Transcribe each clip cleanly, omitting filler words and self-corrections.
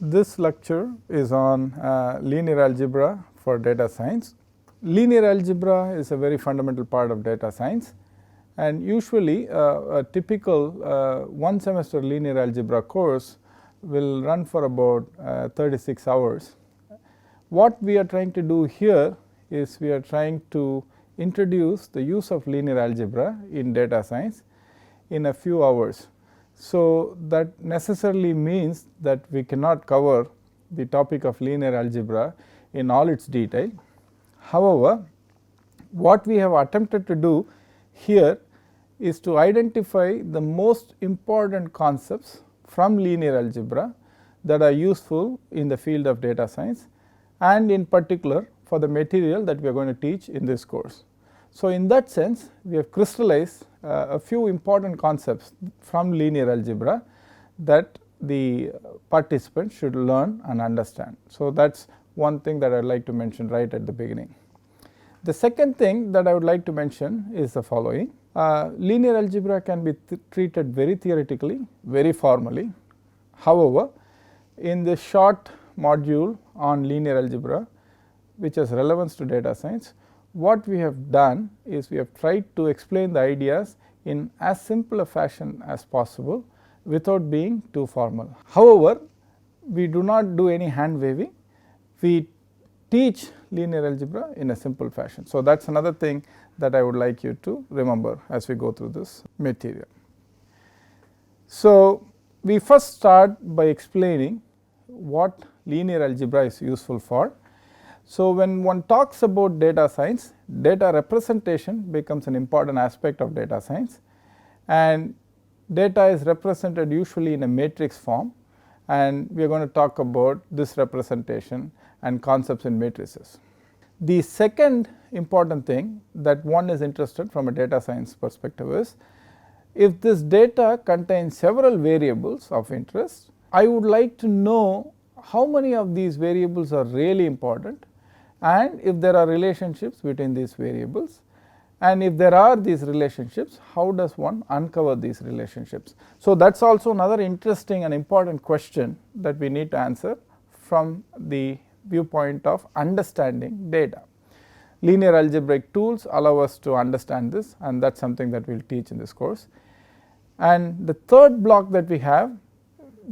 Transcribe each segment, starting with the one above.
This lecture is on linear algebra for data science. Linear algebra is a very fundamental part of data science, and usually a typical one semester linear algebra course will run for about 36 hours. What we are trying to do here is we are trying to introduce the use of linear algebra in data science in a few hours. So, that necessarily means that we cannot cover the topic of linear algebra in all its detail. However, what we have attempted to do here is to identify the most important concepts from linear algebra that are useful in the field of data science, and in particular for the material that we are going to teach in this course. So, in that sense, we have crystallized a few important concepts from linear algebra that the participants should learn and understand. So, that is one thing that I would like to mention right at the beginning. The second thing that I would like to mention is the following. Linear algebra can be treated very theoretically, very formally. However, in this short module on linear algebra, which has relevance to data science, what we have done is we have tried to explain the ideas in as simple a fashion as possible without being too formal. However, we do not do any hand waving, we teach linear algebra in a simple fashion. So, that is another thing that I would like you to remember as we go through this material. So, we first start by explaining what linear algebra is useful for. So, when one talks about data science, data representation becomes an important aspect of data science, and data is represented usually in a matrix form, and we are going to talk about this representation and concepts in matrices. The second important thing that one is interested from a data science perspective is, if this data contains several variables of interest, I would like to know how many of these variables are really important, and if there are relationships between these variables, and if there are these relationships, how does one uncover these relationships. So, that is also another interesting and important question that we need to answer from the viewpoint of understanding data. Linear algebraic tools allow us to understand this, and that is something that we will teach in this course. And the third block that we have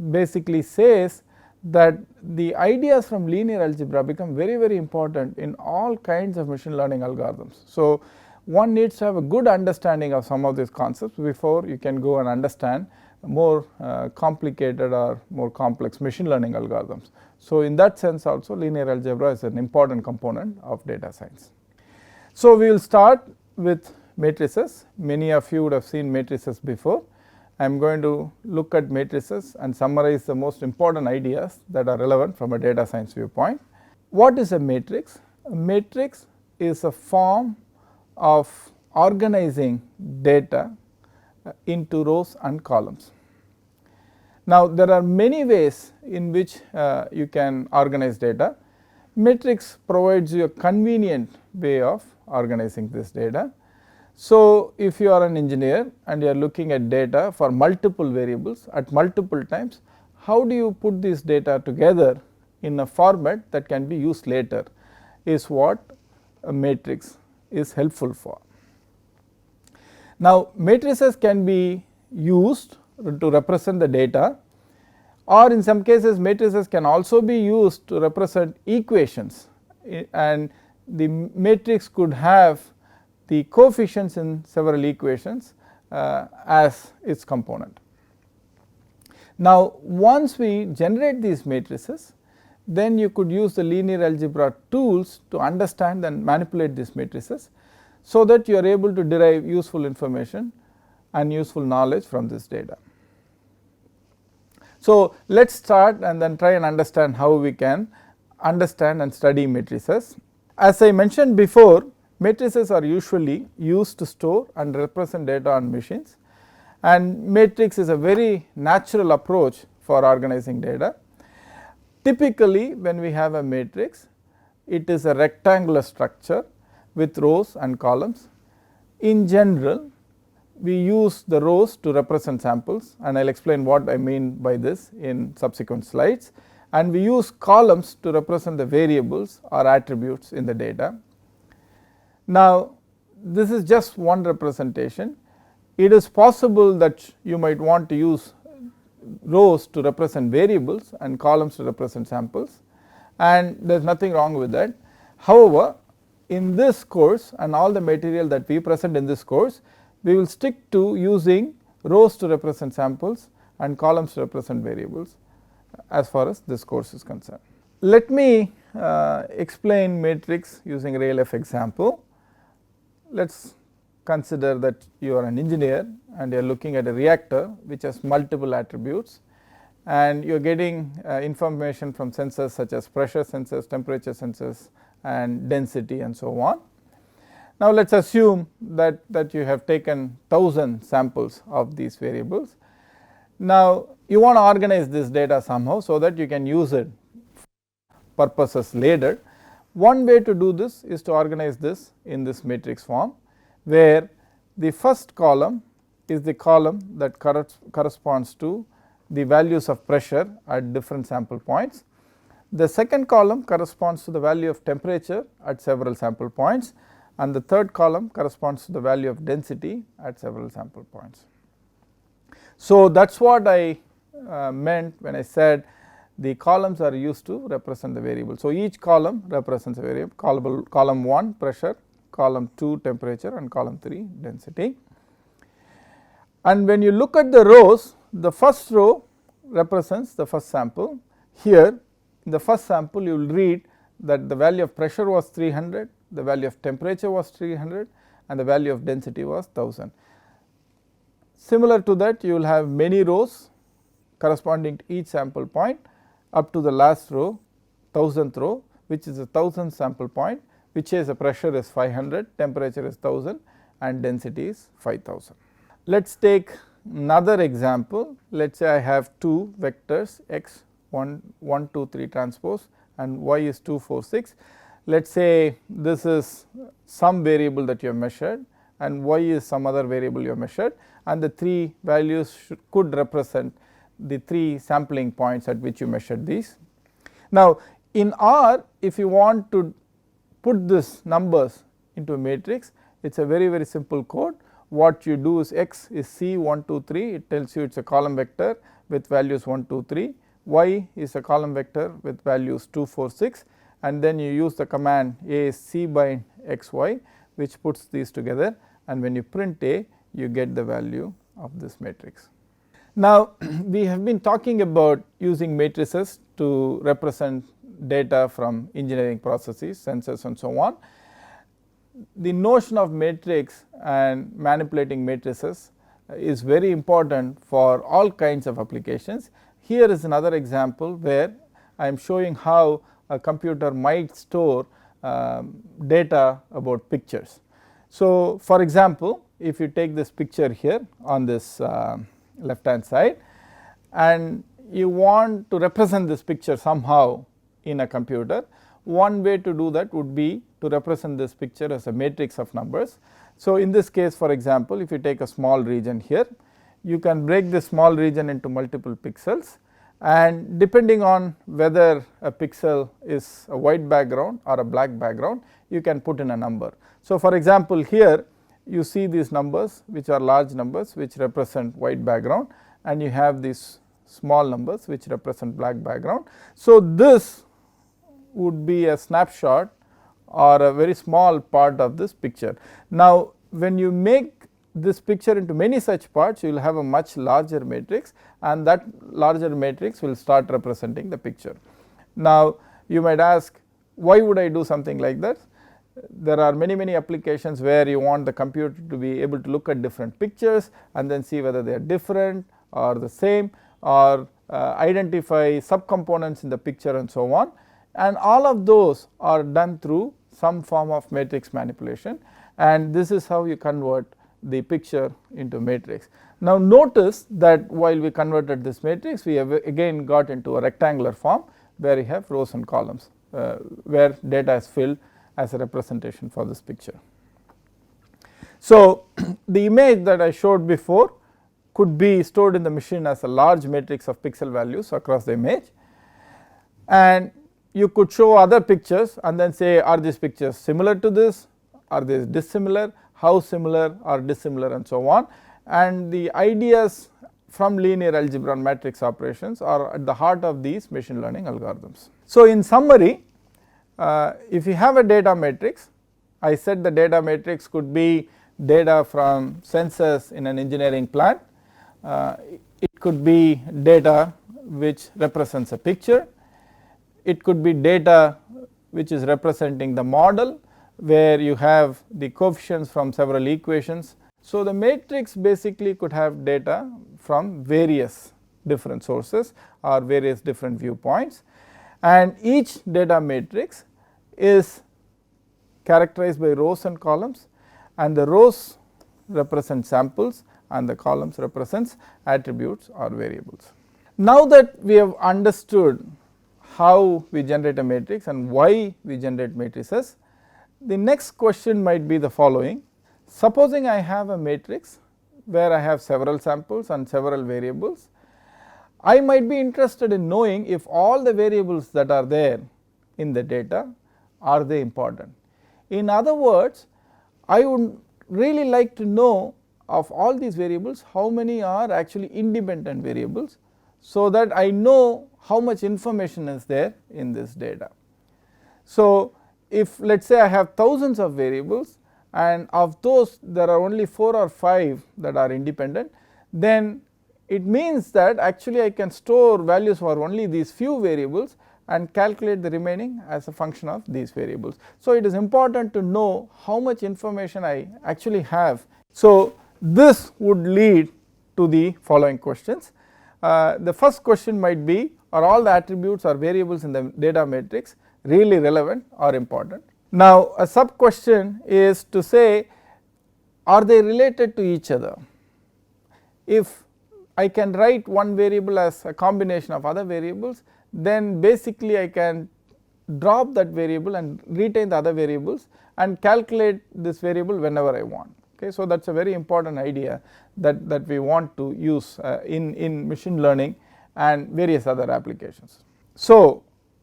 basically says that the ideas from linear algebra become very important in all kinds of machine learning algorithms. So, one needs to have a good understanding of some of these concepts before you can go and understand more complicated or more complex machine learning algorithms. So, in that sense also linear algebra is an important component of data science. So, we will start with matrices. Many of you would have seen matrices before. I am going to look at matrices and summarize the most important ideas that are relevant from a data science viewpoint. What is a matrix? A matrix is a form of organizing data into rows and columns. Now, there are many ways in which you can organize data. Matrix provides you a convenient way of organizing this data. So, if you are an engineer and you are looking at data for multiple variables at multiple times, how do you put this data together in a format that can be used later is what a matrix is helpful for. Now, matrices can be used to represent the data, or in some cases matrices can also be used to represent equations, and the matrix could have the coefficients in several equations as its component. Now, once we generate these matrices, then you could use the linear algebra tools to understand and manipulate these matrices, so that you are able to derive useful information and useful knowledge from this data. So, let us start and then try and understand how we can understand and study matrices. As I mentioned before, matrices are usually used to store and represent data on machines, and matrix is a very natural approach for organizing data. Typically, when we have a matrix, it is a rectangular structure with rows and columns. In general, we use the rows to represent samples, and I will explain what I mean by this in subsequent slides, and we use columns to represent the variables or attributes in the data. Now, this is just one representation. It is possible that you might want to use rows to represent variables and columns to represent samples, and there is nothing wrong with that. However, in this course and all the material that we present in this course, we will stick to using rows to represent samples and columns to represent variables as far as this course is concerned. Let me explain matrix using real life example. Let us consider that you are an engineer and you are looking at a reactor which has multiple attributes, and you are getting information from sensors such as pressure sensors, temperature sensors and density and so on. Now, let us assume that you have taken 1000 samples of these variables. Now, you want to organize this data somehow so that you can use it for purposes later. One way to do this is to organize this in this matrix form, where the first column is the column that corresponds to the values of pressure at different sample points. The second column corresponds to the value of temperature at several sample points, and the third column corresponds to the value of density at several sample points. So, that is what I meant when I said the columns are used to represent the variable. So, each column represents a variable: column 1 pressure, column 2 temperature and column 3 density. And when you look at the rows, the first row represents the first sample. Here in the first sample you will read that the value of pressure was 300, the value of temperature was 300 and the value of density was 1000. Similar to that, you will have many rows corresponding to each sample point up to the last row, 1000th row, which is a 1000th sample point, which says the pressure is 500, temperature is 1000 and density is 5000. Let us take another example. Let us say I have two vectors x 1 2 3 transpose and y is 2 4 6. Let us say this is some variable that you have measured and y is some other variable you have measured, and the three values could represent the three sampling points at which you measured these. Now, in R, if you want to put this numbers into a matrix, it is a very simple code. What you do is x is C 1 2 3, it tells you it is a column vector with values 1 2 3, y is a column vector with values 2 4 6, and then you use the command A is C by xy, which puts these together, and when you print A, you get the value of this matrix. Now, we have been talking about using matrices to represent data from engineering processes, sensors and so on. The notion of matrix and manipulating matrices is very important for all kinds of applications. Here is another example where I am showing how a computer might store data about pictures. So, for example, if you take this picture here on this left hand side and you want to represent this picture somehow in a computer, one way to do that would be to represent this picture as a matrix of numbers. So, in this case, for example, if you take a small region here, you can break this small region into multiple pixels, and depending on whether a pixel is a white background or a black background, you can put in a number. So, for example, here you see these numbers which are large numbers which represent white background, and you have these small numbers which represent black background. So, this would be a snapshot or a very small part of this picture. Now, when you make this picture into many such parts, you will have a much larger matrix, and that larger matrix will start representing the picture. Now, you might ask, why would I do something like that? There are many applications where you want the computer to be able to look at different pictures and then see whether they are different or the same, or identify subcomponents in the picture and so on, and all of those are done through some form of matrix manipulation, and this is how you convert the picture into matrix. Now, notice that while we converted this matrix, we have again got into a rectangular form where we have rows and columns where data is filled as a representation for this picture. So, the image that I showed before could be stored in the machine as a large matrix of pixel values across the image. and you could show other pictures and then say, are these pictures similar to this, are they dissimilar, how similar or dissimilar, and so on. And the ideas from linear algebra and matrix operations are at the heart of these machine learning algorithms. So, in summary, if you have a data matrix, I said the data matrix could be data from sensors in an engineering plant, it could be data which represents a picture, it could be data which is representing the model where you have the coefficients from several equations. So, the matrix basically could have data from various different sources or various different viewpoints, and each data matrix is characterized by rows and columns, and the rows represent samples and the columns represents attributes or variables. Now that we have understood how we generate a matrix and why we generate matrices, the next question might be the following. Supposing I have a matrix where I have several samples and several variables, I might be interested in knowing if all the variables that are there in the data, are they important. In other words, I would really like to know of all these variables how many are actually independent variables, so that I know how much information is there in this data. So, if let us say I have thousands of variables and of those there are only 4 or 5 that are independent, then it means that actually I can store values for only these few variables and calculate the remaining as a function of these variables. So, it is important to know how much information I actually have. So, this would lead to the following questions. The first question might be, are all the attributes or variables in the data matrix really relevant or important? Now, a sub question is to say, are they related to each other? If I can write one variable as a combination of other variables, then basically I can drop that variable and retain the other variables and calculate this variable whenever I want. Okay, so, that is a very important idea that we want to use in machine learning and various other applications. So,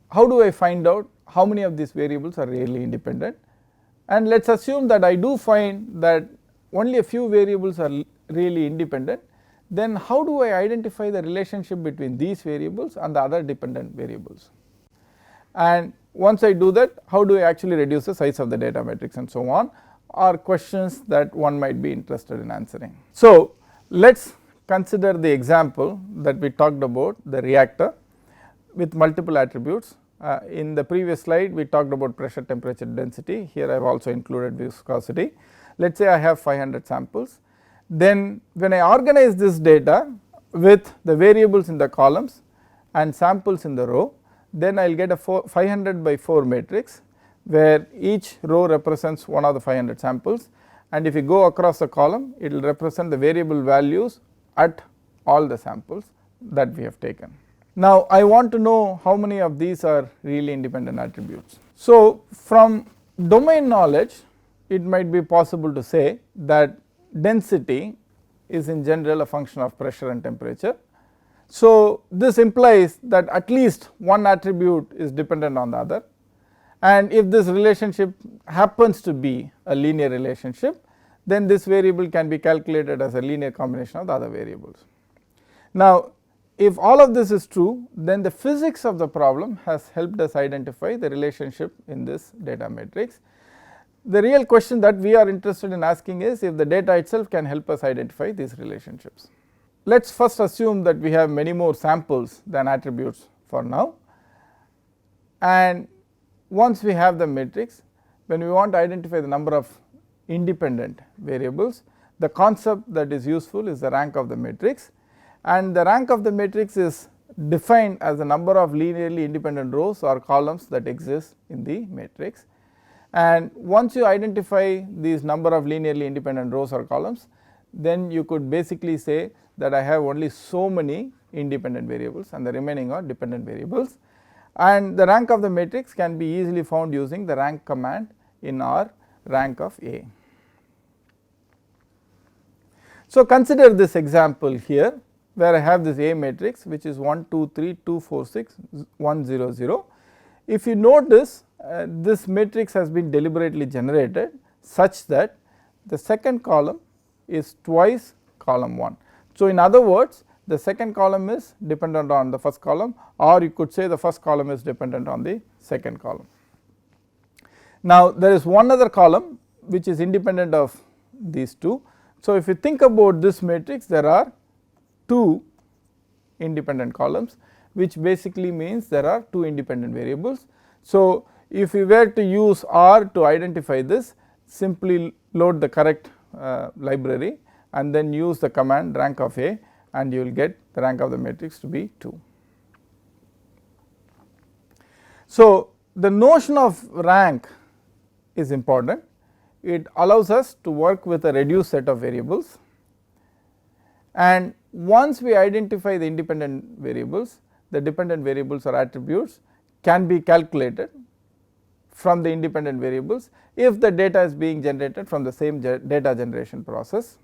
how do I find out how many of these variables are really independent? And let us assume that I do find that only a few variables are really independent, then how do I identify the relationship between these variables and the other dependent variables? And once I do that, how do I actually reduce the size of the data matrix and so on, are questions that one might be interested in answering. So, let us consider the example that we talked about, the reactor with multiple attributes. In the previous slide we talked about pressure, temperature, density. Here I have also included viscosity. Let us say I have 500 samples. Then when I organize this data with the variables in the columns and samples in the row, then I will get a 500 by 4 matrix, where each row represents one of the 500 samples, and if you go across the column, it will represent the variable values at all the samples that we have taken. Now, I want to know how many of these are really independent attributes. So, from domain knowledge, it might be possible to say that density is in general a function of pressure and temperature. So, this implies that at least one attribute is dependent on the other, and if this relationship happens to be a linear relationship, then this variable can be calculated as a linear combination of the other variables. Now, if all of this is true, then the physics of the problem has helped us identify the relationship in this data matrix. The real question that we are interested in asking is if the data itself can help us identify these relationships. Let us first assume that we have many more samples than attributes for now, and once we have the matrix, when we want to identify the number of independent variables, the concept that is useful is the rank of the matrix, and the rank of the matrix is defined as the number of linearly independent rows or columns that exist in the matrix. And once you identify these number of linearly independent rows or columns, then you could basically say that I have only so many independent variables and the remaining are dependent variables, and the rank of the matrix can be easily found using the rank command in our rank of A. So, consider this example here. where I have this A matrix which is 1 2 3 2 4 6 1 0 0. If you notice, this matrix has been deliberately generated such that the second column is twice column 1. So, in other words, the second column is dependent on the first column, or you could say the first column is dependent on the second column. Now, there is one other column which is independent of these two. So, if you think about this matrix, there are 2 independent columns, which basically means there are 2 independent variables. So, if we were to use R to identify this, simply load the correct library and then use the command rank of A, and you will get the rank of the matrix to be 2. So, the notion of rank is important. It allows us to work with a reduced set of variables, and once we identify the independent variables, the dependent variables or attributes can be calculated from the independent variables if the data is being generated from the same data generation process.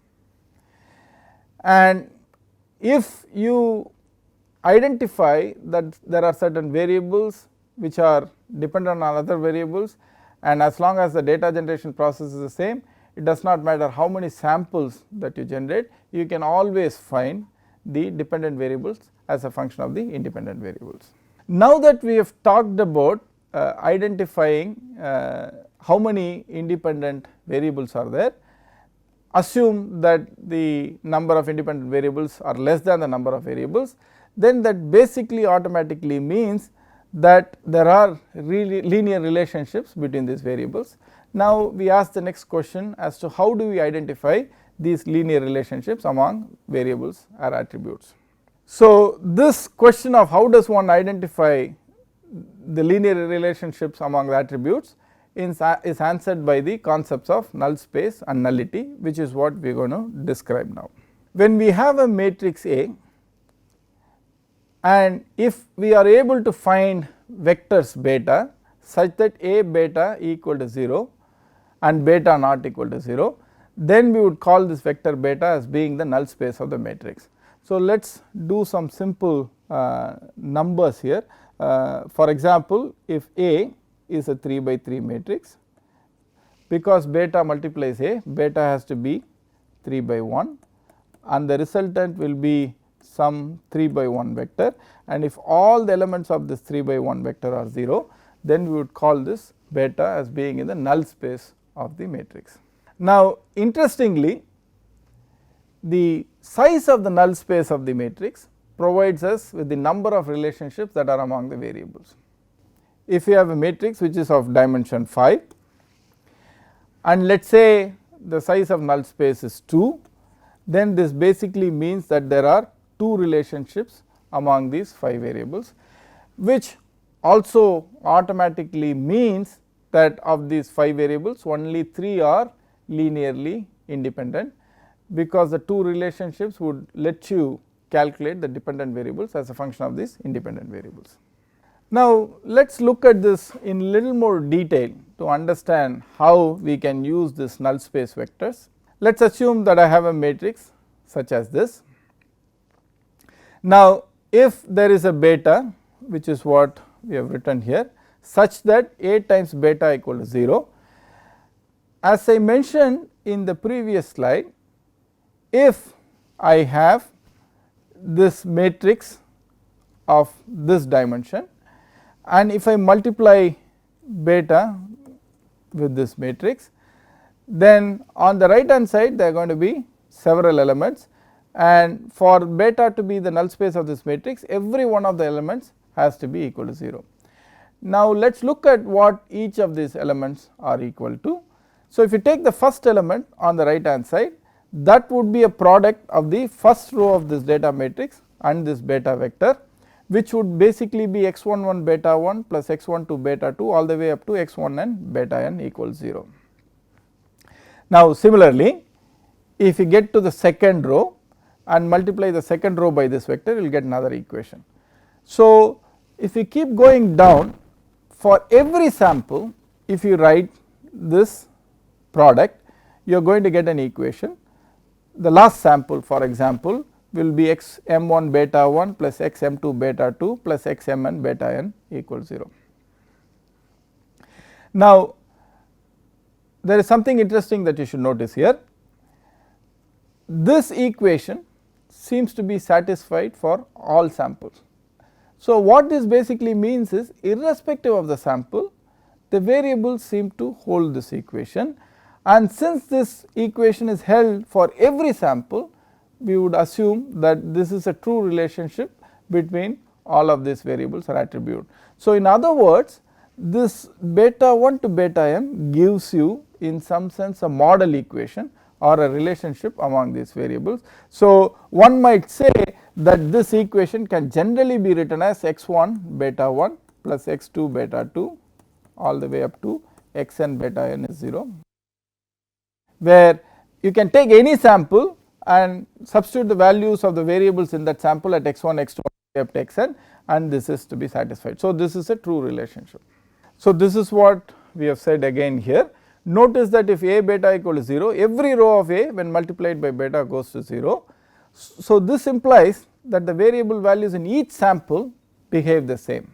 And if you identify that there are certain variables which are dependent on other variables, and as long as the data generation process is the same, it does not matter how many samples that you generate, you can always find the dependent variables as a function of the independent variables. Now that we have talked about identifying how many independent variables are there, assume that the number of independent variables are less than the number of variables, then that basically automatically means that there are really linear relationships between these variables. Now, we ask the next question as to how do we identify these linear relationships among variables or attributes. So, this question of how does one identify the linear relationships among the attributes is answered by the concepts of null space and nullity, which is what we are going to describe now. When we have a matrix A, and if we are able to find vectors beta such that A beta equal to 0 and beta not equal to 0, then we would call this vector beta as being the null space of the matrix. So, let us do some simple numbers here. For example, if A is a 3 by 3 matrix, because beta multiplies A, beta has to be 3 by 1, and the resultant will be some 3 by 1 vector, and if all the elements of this 3 by 1 vector are 0, then we would call this beta as being in the null space of the matrix. Now, interestingly, the size of the null space of the matrix provides us with the number of relationships that are among the variables. If you have a matrix which is of dimension 5, and let us say the size of null space is 2, then this basically means that there are 2 relationships among these 5 variables, which also automatically means that of these 5 variables only 3 are linearly independent, because the 2 relationships would let you calculate the dependent variables as a function of these independent variables. Now, let us look at this in little more detail to understand how we can use this null space vectors. Let us assume that I have a matrix such as this. Now, if there is a beta, which is what we have written here, such that A times beta equal to 0, as I mentioned in the previous slide, if I have this matrix of this dimension, and if I multiply beta with this matrix, then on the right hand side there are going to be several elements, and for beta to be the null space of this matrix, every one of the elements has to be equal to 0. Now, let us look at what each of these elements are equal to. So, if you take the first element on the right hand side, that would be a product of the first row of this data matrix and this beta vector, which would basically be x11 beta 1 plus x12 beta 2 all the way up to x1n beta n equals 0. Now, similarly, if you get to the second row and multiply the second row by this vector, you will get another equation. So, if you keep going down, for every sample, if you write this product, you are going to get an equation. The last sample, for example, will be x m1 beta 1 plus x m2 beta 2 plus x mn beta n equals 0. Now, there is something interesting that you should notice here. This equation seems to be satisfied for all samples. So, what this basically means is, irrespective of the sample, the variables seem to hold this equation, and since this equation is held for every sample, we would assume that this is a true relationship between all of these variables or attribute. So, in other words, this beta 1 to beta m gives you in some sense a model equation or a relationship among these variables. So, one might say that this equation can generally be written as x1 beta 1 plus x2 beta 2 all the way up to xn beta n is 0, where you can take any sample and substitute the values of the variables in that sample at x1 x2 up to xn, and this is to be satisfied. So, this is a true relationship. So, this is what we have said again here. Notice that if a beta equal to 0, every row of a when multiplied by beta goes to 0. So, this implies that the variable values in each sample behave the same.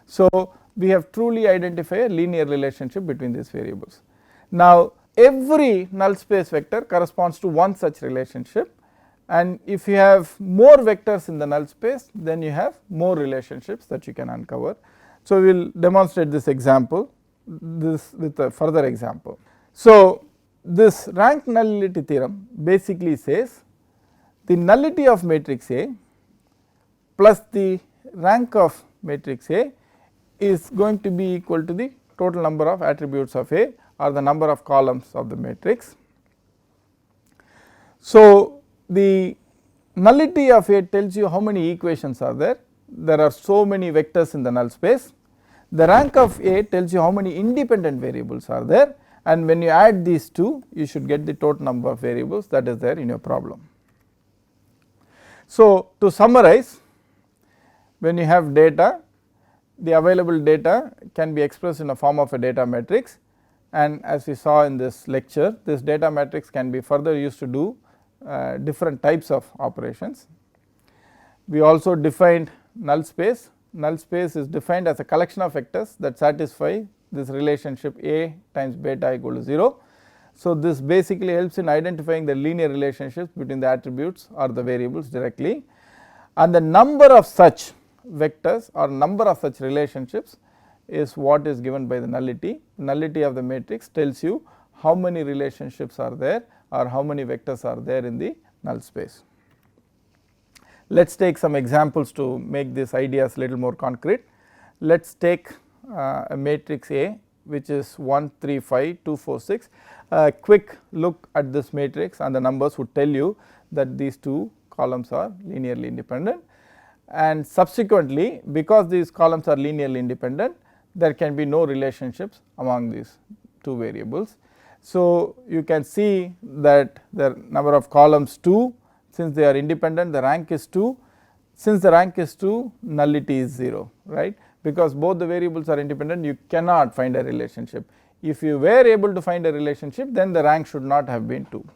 So, we have truly identified a linear relationship between these variables. Now, every null space vector corresponds to one such relationship, and if you have more vectors in the null space, then you have more relationships that you can uncover. So, we will demonstrate this example, this with a further example. So, this rank-nullity theorem basically says the nullity of matrix A plus the rank of matrix A is going to be equal to the total number of attributes of A or the number of columns of the matrix. So, the nullity of A tells you how many equations are there. There are so many vectors in the null space. The rank of A tells you how many independent variables are there, and when you add these two, you should get the total number of variables that is there in your problem. So, to summarize, when you have data, the available data can be expressed in a form of a data matrix, and as we saw in this lecture, this data matrix can be further used to do different types of operations. We also defined null space. Null space is defined as a collection of vectors that satisfy this relationship A times beta equal to 0. So, this basically helps in identifying the linear relationships between the attributes or the variables directly, and the number of such vectors or number of such relationships is what is given by the nullity. Nullity of the matrix tells you how many relationships are there or how many vectors are there in the null space. Let us take some examples to make these ideas little more concrete. Let us take a matrix A which is 1 3 5 2 4 6. A quick look at this matrix and the numbers would tell you that these two columns are linearly independent, and subsequently, because these columns are linearly independent, there can be no relationships among these two variables. So, you can see that the number of columns 2, since they are independent, the rank is 2. Since the rank is 2, nullity is 0, right, because both the variables are independent, you cannot find a relationship. If you were able to find a relationship, then the rank should not have been 2.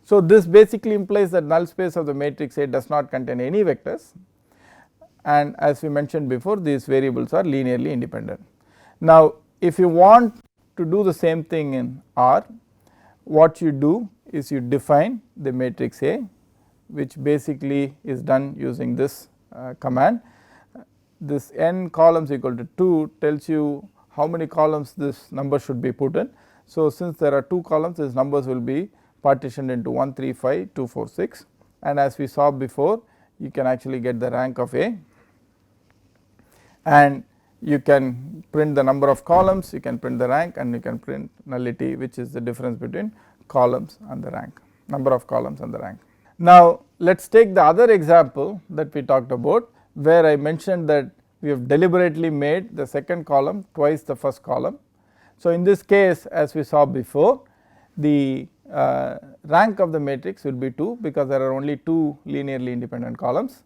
So, this basically implies that null space of the matrix A does not contain any vectors, and as we mentioned before, these variables are linearly independent. Now, if you want to do the same thing in R, what you do is you define the matrix A, which basically is done using this command. This n columns equal to 2 tells you how many columns this number should be put in. So, since there are 2 columns, these numbers will be partitioned into 1 3 5 2 4 6, and as we saw before, you can actually get the rank of A, and you can print the number of columns, you can print the rank, and you can print nullity, which is the difference between columns and the rank, number of columns and the rank. Now, let us take the other example that we talked about, where I mentioned that we have deliberately made the second column twice the first column. So, in this case, as we saw before, the rank of the matrix will be 2, because there are only 2 linearly independent columns,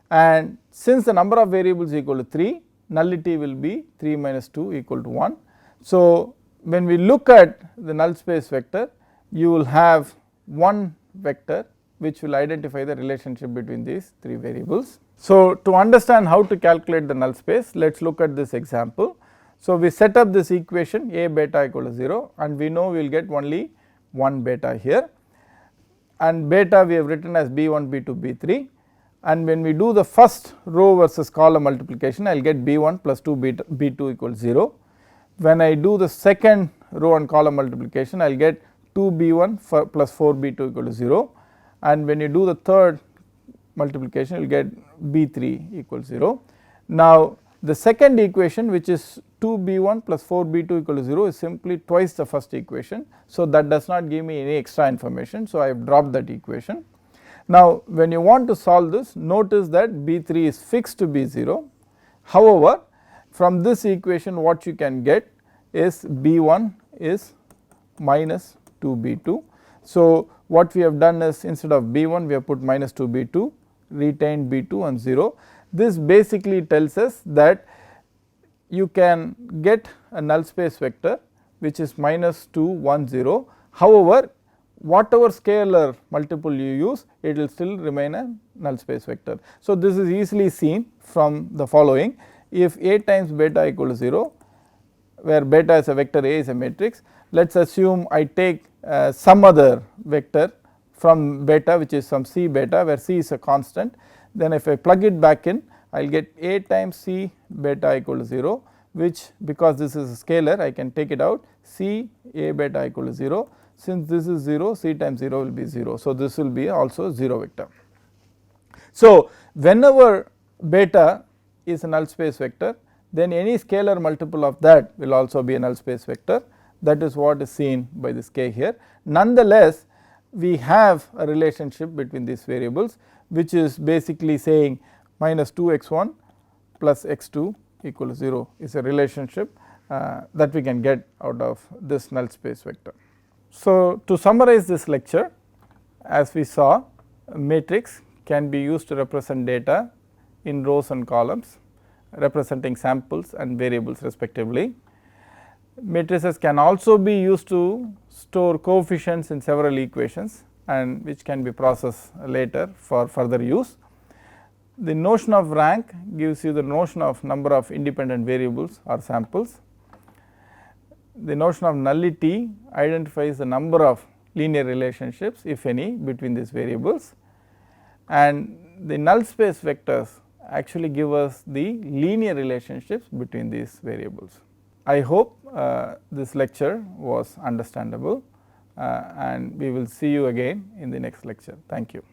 and since the number of variables is equal to 3, nullity will be 3 minus 2 equal to 1. So, when we look at the null space vector, you will have one vector which will identify the relationship between these 3 variables. So, to understand how to calculate the null space, let us look at this example. So, we set up this equation a beta equal to 0 and we know we will get only one beta here, and beta we have written as b1, b2, b3, and when we do the first row versus column multiplication I will get b1 plus 2 b2 equals 0. When I do the second row and column multiplication I will get 2 b1 plus 4 b2 equal to 0, and when you do the third multiplication you will get b3 equals 0. Now, the second equation, which is 2 b1 plus 4 b2 equal to 0, is simply twice the first equation. So, that does not give me any extra information. So, I have dropped that equation. Now, when you want to solve this, notice that b3 is fixed to be 0. However, from this equation what you can get is b1 is minus 2 b2. So, what we have done is, instead of b1 we have put minus 2 b2, retained b2 and 0. This basically tells us that you can get a null space vector which is minus 2 1 0. However, whatever scalar multiple you use, it will still remain a null space vector. So, this is easily seen from the following: if a times beta equal to 0, where beta is a vector, A is a matrix, let us assume I take some other vector from beta, which is some c beta, where c is a constant. Then if I plug it back in, I will get a times c beta equal to 0, which, because this is a scalar, I can take it out, c a beta equal to 0. Since this is 0, c times 0 will be 0. So, this will be also 0 vector. So, whenever beta is a null space vector, then any scalar multiple of that will also be a null space vector. That is what is seen by this k here. Nonetheless, we have a relationship between these variables, which is basically saying minus 2 x1 plus x2 equal to 0 is a relationship that we can get out of this null space vector. So, to summarize this lecture, as we saw, a matrix can be used to represent data in rows and columns representing samples and variables respectively. Matrices can also be used to store coefficients in several equations, and which can be processed later for further use. The notion of rank gives you the notion of number of independent variables or samples. The notion of nullity identifies the number of linear relationships, if any, between these variables, and the null space vectors actually give us the linear relationships between these variables. I hope this lecture was understandable, and we will see you again in the next lecture. Thank you.